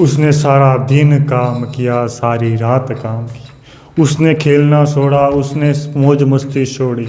उसने सारा दिन काम किया, सारी रात काम की। उसने खेलना छोड़ा, उसने मौज मस्ती छोड़ी।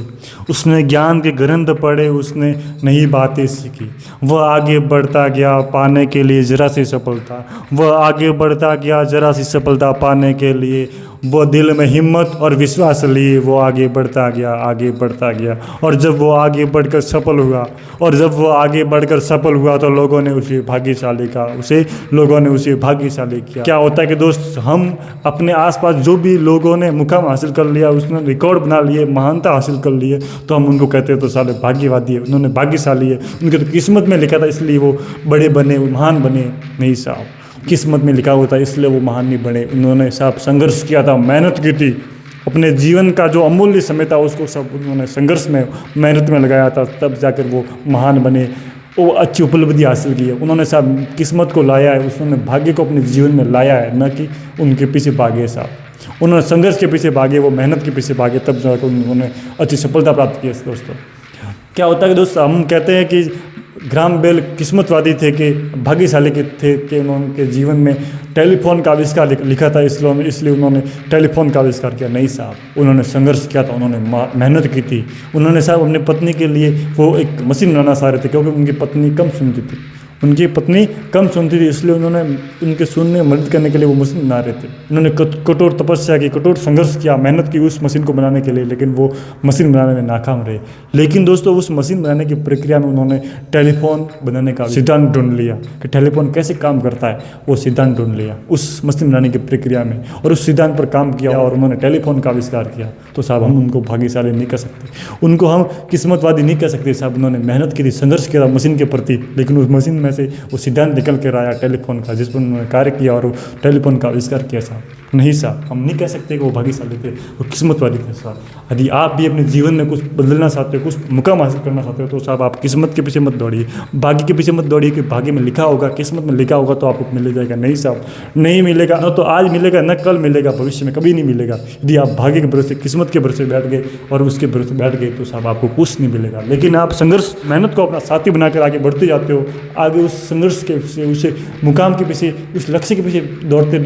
उसने ज्ञान के ग्रंथ पढ़े, उसने नई बातें सीखी। वह आगे बढ़ता गया पाने के लिए जरा सी सफलता। वह आगे बढ़ता गया जरा सी सफलता पाने के लिए। वो दिल में हिम्मत और विश्वास लिए वो आगे बढ़ता गया, आगे बढ़ता गया। और जब वो आगे बढ़कर सफल हुआ, और जब वो आगे बढ़कर सफल हुआ तो लोगों ने उसे भाग्यशाली कहा, लोगों ने उसे भाग्यशाली किया। क्या होता है कि दोस्त, हम अपने आसपास जो भी लोगों ने मुकाम हासिल कर लिया, उसने रिकॉर्ड बना लिए, महानता हासिल कर लिए, तो हम उनको कहते हैं तो साले भाग्यवादी है, उन्होंने भाग्यशाली है, उनके तो किस्मत में लिखा था इसलिए वो बड़े बने, महान बने। नहीं साहब, किस्मत में लिखा होता है इसलिए वो महान नहीं बने। उन्होंने साहब संघर्ष किया था, मेहनत की थी, अपने जीवन का जो अमूल्य समय था उसको सब उन्होंने संघर्ष में, मेहनत में लगाया था, तब जाकर वो महान बने, वो अच्छी उपलब्धि हासिल की है। उन्होंने साहब किस्मत को लाया है, उन्होंने भाग्य को अपने जीवन में लाया है, न कि उनके पीछे भागे साहब। उन्होंने संघर्ष के पीछे भागे, वो मेहनत के पीछे भागे, तब जाकर उन्होंने अच्छी सफलता प्राप्त की है। दोस्तों क्या होता है कि दोस्त, हम कहते हैं कि ग्राहम बेल किस्मतवादी थे, कि भाग्यशाली के थे कि उनके जीवन में टेलीफोन का आविष्कार लिखा था, इसलिए उन्होंने टेलीफोन का आविष्कार किया। नहीं साहब, उन्होंने संघर्ष किया था, उन्होंने मेहनत की थी। उन्होंने साहब अपनी पत्नी के लिए वो एक मशीन बनाना चाह रहे थे, क्योंकि उनकी पत्नी कम सुनती थी, उनकी पत्नी कम सुनती थी, इसलिए उन्होंने उनके सुनने में मदद करने के लिए वो मशीन बना रहे थे। उन्होंने कठोर तपस्या की, कठोर संघर्ष किया, मेहनत की उस मशीन को बनाने के लिए, लेकिन वो मशीन बनाने में नाकाम रहे। लेकिन दोस्तों उस मशीन बनाने की प्रक्रिया में उन्होंने टेलीफोन बनाने का सिद्धांत ढूंढ लिया कि टेलीफोन कैसे काम करता है, वो सिद्धांत ढूंढ लिया उस मशीन बनाने की प्रक्रिया में, और उस सिद्धांत पर काम किया और उन्होंने टेलीफोन का आविष्कार किया। तो साहब हम उनको भाग्यशाली नहीं कह सकते, उनको हम किस्मतवादी नहीं कह सकते साहब। उन्होंने मेहनत की थी, संघर्ष किया मशीन के प्रति, लेकिन उस मशीन में से वो सिद्धांत निकल कर आया टेलीफोन का, जिस पर उन्होंने कार्य किया और वो टेलीफोन का आविष्कार किया साहब। नहीं साहब, हम नहीं कह सकते कि वो भाग्यशाली थे, वो किस्मतवादी थे साहब। यदि आप भी अपने जीवन में कुछ बदलना चाहते हो, कुछ मुकाम हासिल करना चाहते हो, तो साहब आप किस्मत के पीछे मत दौड़िए, भाग्य के पीछे मत दौड़िए कि भाग्य में लिखा होगा, किस्मत में लिखा होगा तो आपको मिल जाएगा। नहीं साहब, नहीं मिलेगा, न तो आज मिलेगा, न कल मिलेगा, भविष्य में कभी नहीं मिलेगा। यदि आप भाग्य के भरोसे, किस्मत के भरोसे बैठ गए और उसके भरोसे बैठ गए, तो साहब आपको कुछ नहीं मिलेगा। लेकिन आप संघर्ष, मेहनत को अपना साथी बनाकर आगे बढ़ते जाते हो, आगे उस संघर्ष के पीछे, उस मुकाम के पीछे, उस लक्ष्य के पीछे दौड़ते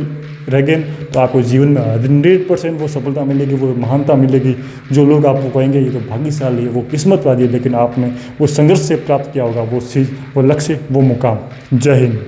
रह गए, तो आपको जीवन में 100% वो सफलता मिलेगी, वो महानता मिलेगी। जो लोग आपको कहेंगे ये तो भाग्यशाली है, वो किस्मतवादी है, लेकिन आपने वो संघर्ष से प्राप्त किया होगा वो चीज़, वो लक्ष्य, वो मुकाम। जय हिंद।